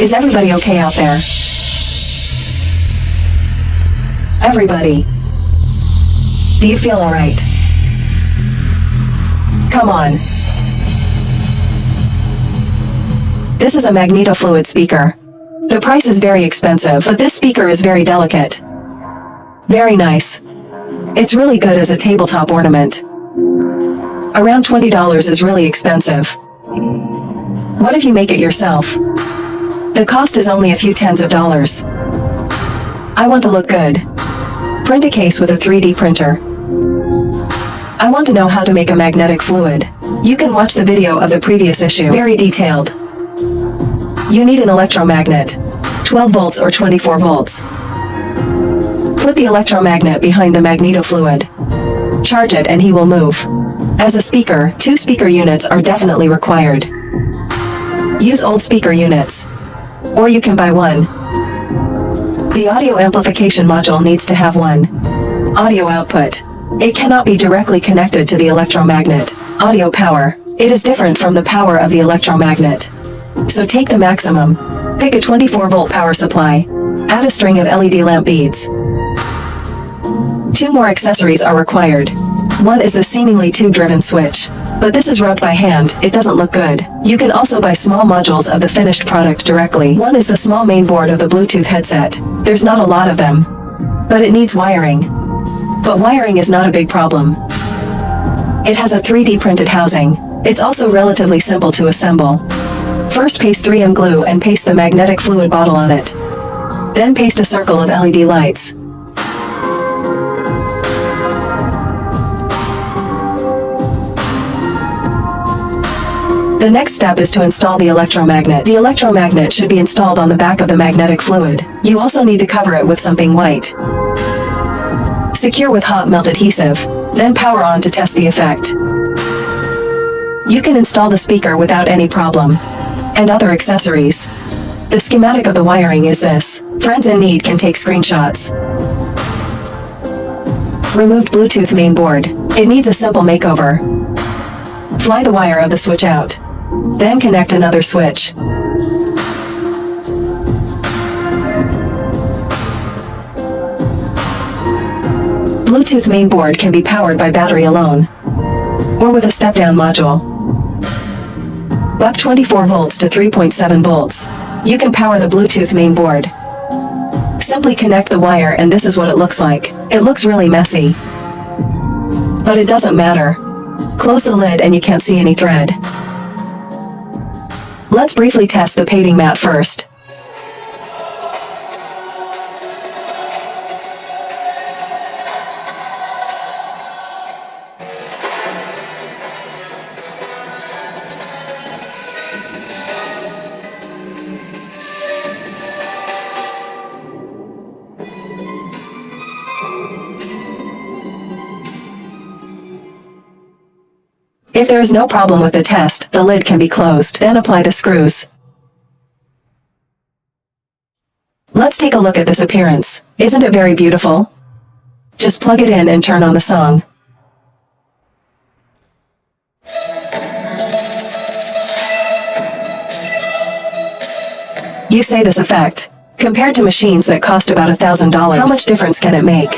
Is everybody okay out there? Everybody. Do you feel alright? Come on. This is a magnetofluid speaker. The price is very expensive, but this speaker is very delicate. Very nice. It's really good as a tabletop ornament. Around $20 is really expensive. What if you make it yourself? The cost is only a few tens of dollars. I want to look good. Print a case with a 3D printer. I want to know how to make a magnetic fluid. You can watch the video of the previous issue. Very detailed. You need an electromagnet. 12 volts or 24 volts. Put the electromagnet behind the magnetofluid. Charge it and he will move. As a speaker, 2 speaker units are definitely required. Use old speaker units. Or you can buy one. The audio amplification module needs to have one audio output. It cannot be directly connected to the electromagnet. Audio power. It is different from the power of the electromagnet. So take the maximum. Pick a 24-volt power supply. Add a string of LED lamp beads. 2 more accessories are required. One is the seemingly tube-driven switch. But this is rubbed by hand, it doesn't look good. You can also buy small modules of the finished product directly. One is the small main board of the Bluetooth headset. There's not a lot of them. But it needs wiring. But wiring is not a big problem. It has a 3D printed housing. It's also relatively simple to assemble. First paste 3M glue and paste the magnetic fluid bottle on it. Then paste a circle of LED lights. The next step is to install the electromagnet. The electromagnet should be installed on the back of the magnetic fluid. You also need to cover it with something white. Secure with hot melt adhesive, then power on to test the effect. You can install the speaker without any problem. And other accessories. The schematic of the wiring is this. Friends in need can take screenshots. Removed Bluetooth main board. It needs a simple makeover. Fly the wire of the switch out. Then connect another switch. Bluetooth main board can be powered by battery alone, or with a step-down module. Buck 24 volts to 3.7 volts. You can power the Bluetooth main board. Simply connect the wire and this is what it looks like. It looks really messy. But it doesn't matter. Close the lid and you can't see any thread. Let's briefly test the paving mat first. If there is no problem with the test, the lid can be closed. Then apply the screws. Let's take a look at this appearance. Isn't it very beautiful? Just plug it in and turn on the song. You say this effect. Compared to machines that cost about $1,000, how much difference can it make?